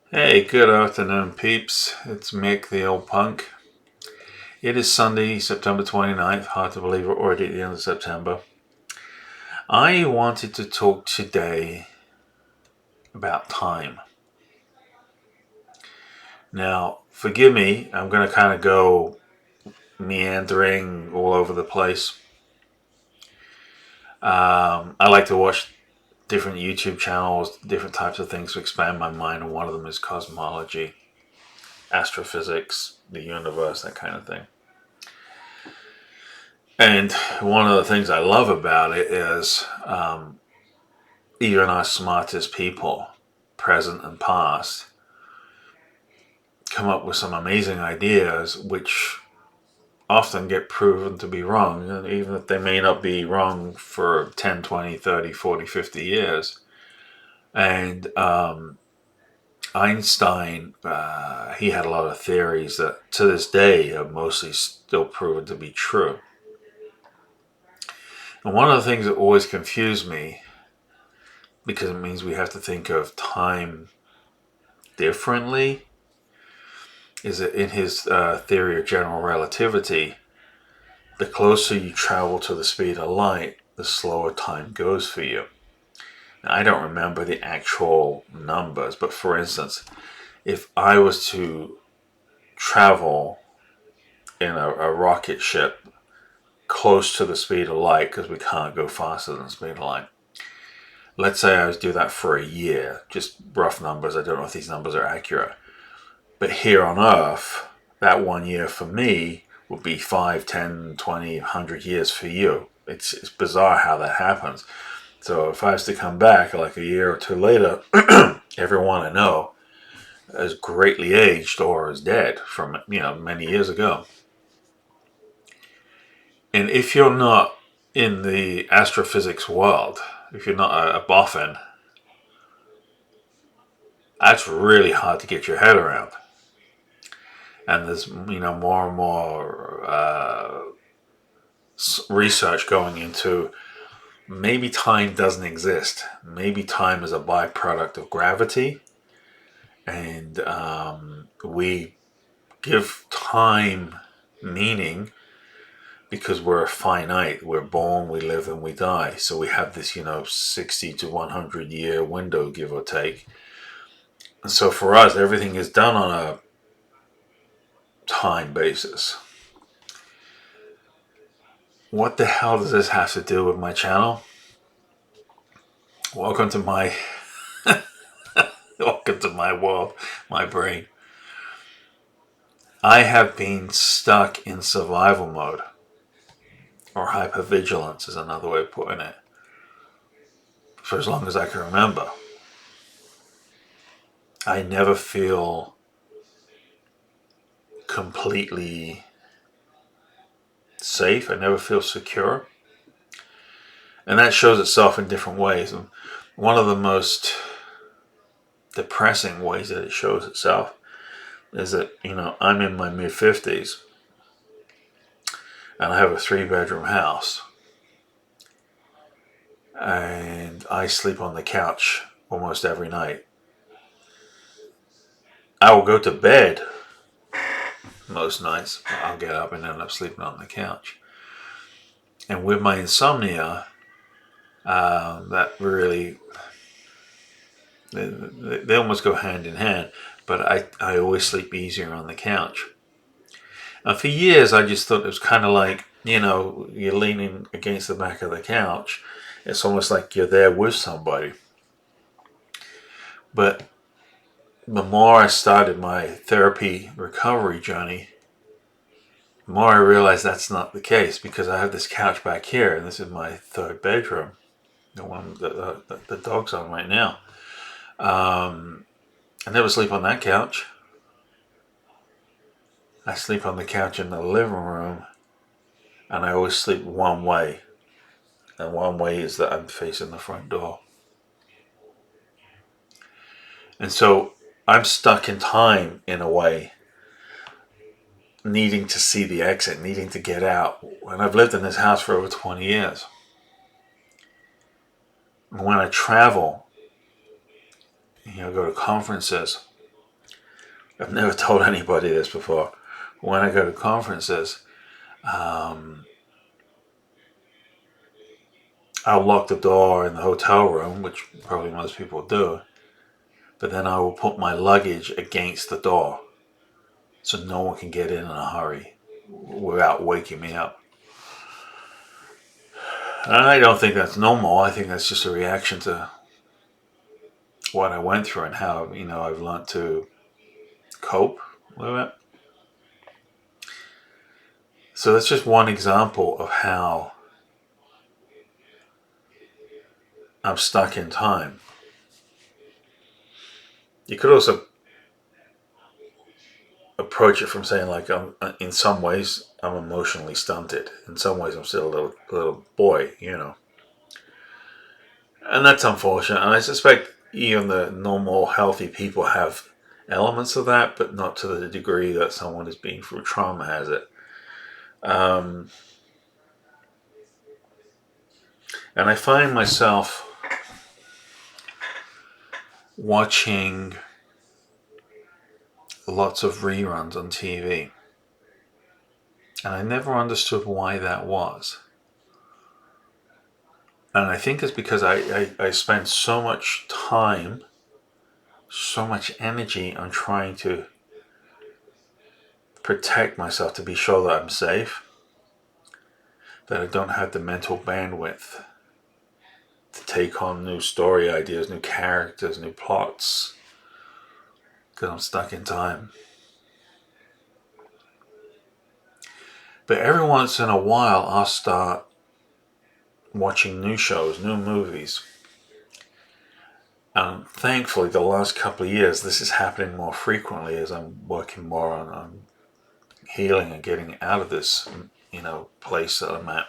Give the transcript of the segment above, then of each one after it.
Hey, good afternoon, peeps. It's Mick, the old punk. It is Sunday, September 29th. Hard to believe we're already at the end of September. I wanted to talk today about time. Now, forgive me, I'm going to kind of go meandering all over the place. I like to watch different YouTube channels, different types of things to expand my mind, and one of them is cosmology, astrophysics, the universe, that kind of thing. And one of the things I love about it is even our smartest people, present and past, come up with some amazing ideas which often get proven to be wrong, and even if they may not be wrong for 10, 20, 30, 40, 50 years. And Einstein, he had a lot of theories that to this day are mostly still proven to be true. And one of the things that always confused me, because it means we have to think of time differently, is that in his theory of general relativity, the closer you travel to the speed of light, the slower time goes for you. Now, I don't remember the actual numbers, but for instance, if I was to travel in a rocket ship close to the speed of light, because we can't go faster than the speed of light, let's say I was to do that for a year, just rough numbers, I don't know if these numbers are accurate, but here on Earth, that 1 year for me would be 5, 10, 20, 100 years for you. It's bizarre how that happens. So if I was to come back like a year or two later, everyone I know is greatly aged or is dead from many years ago. And if you're not in the astrophysics world, if you're not a boffin, that's really hard to get your head around. And there's more and more research going into maybe time doesn't exist. Maybe time is a byproduct of gravity, and we give time meaning because we're finite. We're born, we live, and we die. So we have this 60 to 100 year window, give or take. And so for us, everything is done on a time basis. What the hell does this have to do with my channel? Welcome to my welcome to my world, my brain. I have been stuck in survival mode, or hypervigilance is another way of putting it, for as long as I can remember. I never feel completely safe. I never feel secure. And that shows itself in different ways. And one of the most depressing ways that it shows itself is that, I'm in my mid-50s and I have a 3-bedroom house. And I sleep on the couch almost every night. I will go to bed most nights. I'll get up and end up sleeping on the couch. And with my insomnia, that really, they almost go hand in hand. But I always sleep easier on the couch. And for years, I just thought it was kind of like, you're leaning against the back of the couch. It's almost like you're there with somebody. But the more I started my therapy recovery journey, the more I realized that's not the case, because I have this couch back here, and this is my 3rd bedroom, the one that the dog's on right now. I never sleep on that couch. I sleep on the couch in the living room, and I always sleep one way. And one way is that I'm facing the front door. And so I'm stuck in time in a way, needing to see the exit, needing to get out. And I've lived in this house for over 20 years. And when I travel, go to conferences, I've never told anybody this before. When I go to conferences, I'll lock the door in the hotel room, which probably most people do, but then I will put my luggage against the door so no one can get in a hurry without waking me up. And I don't think that's normal. I think that's just a reaction to what I went through and how, I've learned to cope with it. So that's just one example of how I'm stuck in time. You could also approach it from saying, like, in some ways I'm emotionally stunted. In some ways I'm still a little boy, And that's unfortunate. And I suspect even the normal, healthy people have elements of that, but not to the degree that someone who's been through trauma has it. And I find myself watching lots of reruns on TV. And I never understood why that was. And I think it's because I spend so much time, so much energy on trying to protect myself, to be sure that I'm safe, that I don't have the mental bandwidth to take on new story ideas, new characters, new plots, because I'm stuck in time. But every once in a while, I'll start watching new shows, new movies. And thankfully, the last couple of years, this is happening more frequently as I'm working more on healing and getting out of this, place that I'm at.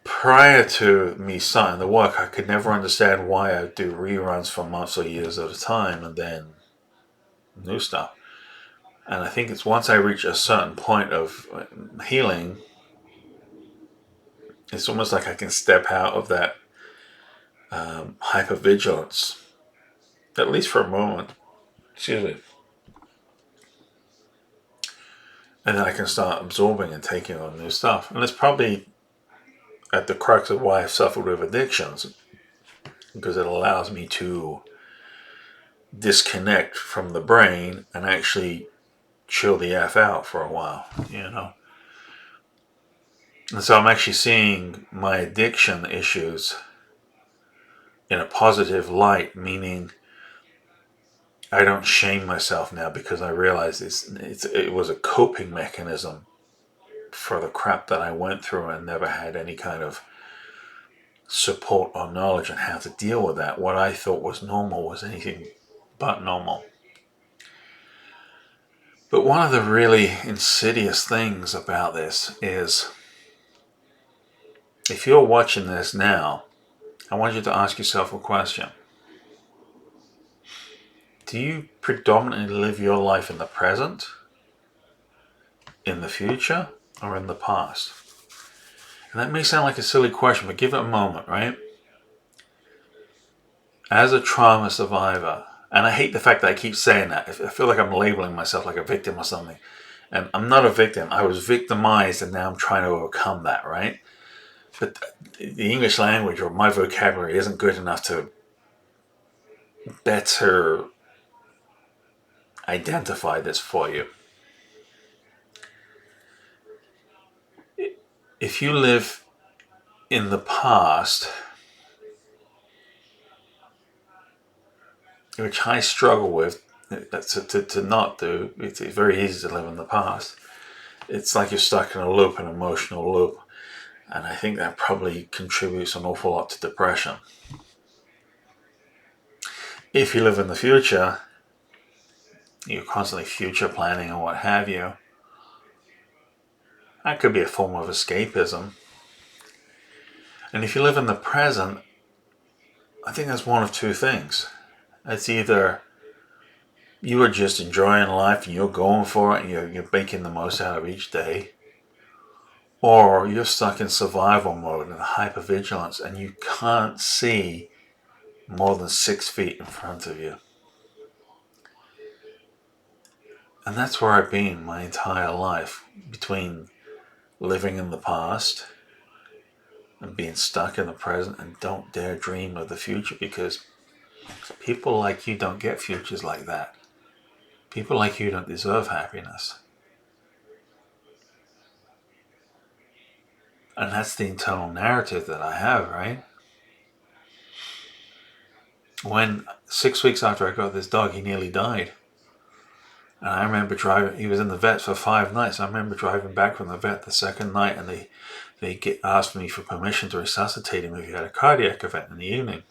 Prior to me starting the work, I could never understand why I do reruns for months or years at a time and then new stuff. And I think it's once I reach a certain point of healing, it's almost like I can step out of that hypervigilance, at least for a moment. Excuse me. And then I can start absorbing and taking on new stuff. And it's probably at the crux of why I've suffered with addictions, because it allows me to disconnect from the brain and actually chill the F out for a while, And so I'm actually seeing my addiction issues in a positive light, meaning I don't shame myself now because I realize it was a coping mechanism for the crap that I went through and never had any kind of support or knowledge on how to deal with that. What I thought was normal was anything but normal. But one of the really insidious things about this is, if you're watching this now, I want you to ask yourself a question. Do you predominantly live your life in the present, in the future, or in the past? And that may sound like a silly question, but give it a moment, right? As a trauma survivor, and I hate the fact that I keep saying that. I feel like I'm labeling myself like a victim or something. And I'm not a victim. I was victimized and now I'm trying to overcome that, right? But the English language or my vocabulary isn't good enough to better identify this for you. If you live in the past, which I struggle with to not do, it's very easy to live in the past. It's like you're stuck in a loop, an emotional loop. And I think that probably contributes an awful lot to depression. If you live in the future, you're constantly future planning and what have you. That could be a form of escapism. And if you live in the present, I think that's one of two things. It's either you are just enjoying life and you're going for it and you're making the most out of each day, or you're stuck in survival mode and hypervigilance and you can't see more than 6 feet in front of you. And that's where I've been my entire life, between living in the past and being stuck in the present, and don't dare dream of the future, because people like you don't get futures like that. People like you don't deserve happiness. And that's the internal narrative that I have, right? When 6 weeks after I got this dog, he nearly died. And I remember driving, he was in the vet for 5 nights. I remember driving back from the vet the second night, and they asked me for permission to resuscitate him if he had a cardiac event in the evening.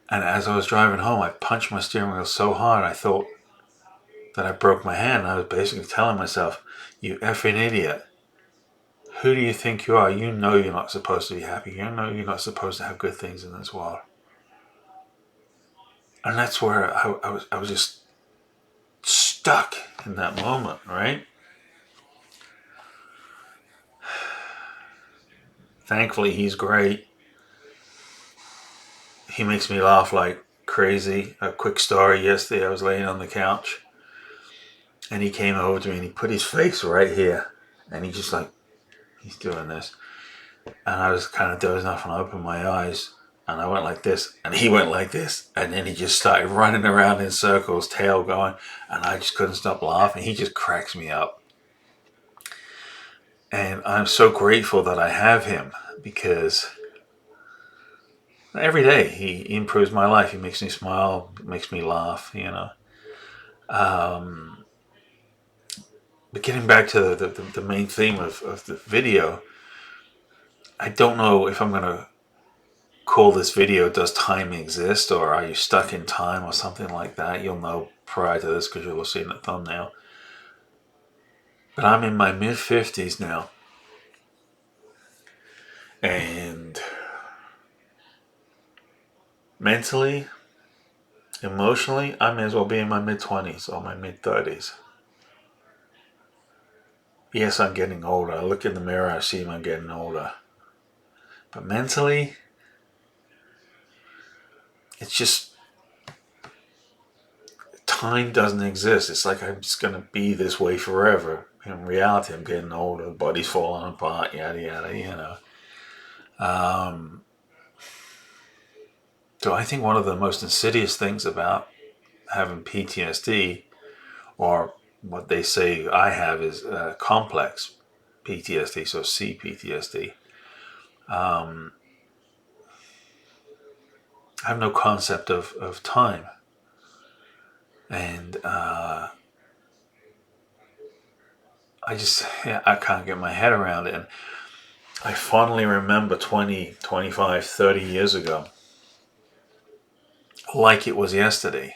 And as I was driving home, I punched my steering wheel so hard I thought that I broke my hand. I was basically telling myself, you effing idiot. Who do you think you are? You know you're not supposed to be happy. You know you're not supposed to have good things in this world. And that's where I was just stuck in that moment, right? Thankfully, he's great. He makes me laugh like crazy. A quick story, yesterday I was laying on the couch and he came over to me and he put his face right here and he's doing this. And I was kind of dozing off and I opened my eyes and I went like this and he went like this, and then he just started running around in circles, tail going, and I just couldn't stop laughing. He just cracks me up. And I'm so grateful that I have him, because every day he improves my life. He makes me smile, makes me laugh, you know. But getting back to the main theme of the video, I don't know if I'm going to call this video "Does Time Exist?" or "Are You Stuck in Time?" or something like that. You'll know prior to this because you'll have seen the thumbnail. But I'm in my mid-50s now. And mentally, emotionally, I may as well be in my mid-20s or my mid-30s. Yes, I'm getting older. I look in the mirror, I see I'm getting older. But mentally, it's just, time doesn't exist. It's like I'm just going to be this way forever. In reality, I'm getting older, the body's falling apart, yada yada, you know. So I think one of the most insidious things about having PTSD, or what they say I have, is complex PTSD, so cPTSD. I have no concept of time. And I can't get my head around it. And I fondly remember 20, 25, 30 years ago, like it was yesterday.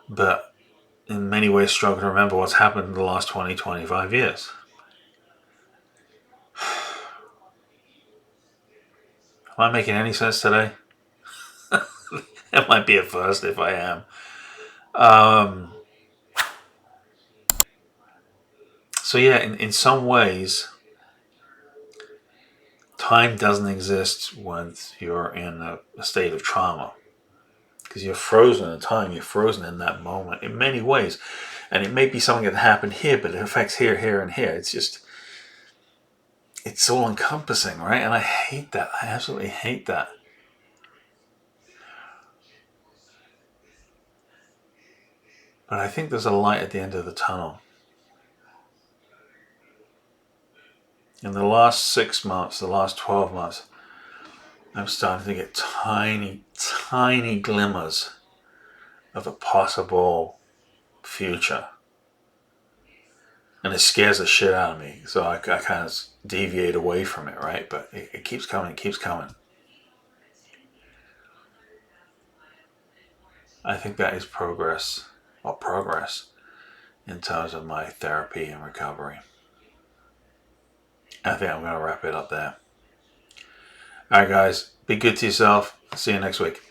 But in many ways struggle to remember what's happened in the last 20, 25 years. Am I making any sense today? It might be a first if I am. So yeah, in some ways, time doesn't exist when you're in a state of trauma, because you're frozen in time, you're frozen in that moment in many ways. And it may be something that happened here, but it affects here, here, and here. It's just, it's all encompassing, right? And I hate that. I absolutely hate that. But I think there's a light at the end of the tunnel. In the last 6 months, the last 12 months, I'm starting to get tiny, tiny glimmers of a possible future. And it scares the shit out of me. So I kind of deviate away from it, right? But it keeps coming, it keeps coming. I think that is progress in terms of my therapy and recovery. I think I'm going to wrap it up there. All right, guys, be good to yourself. See you next week.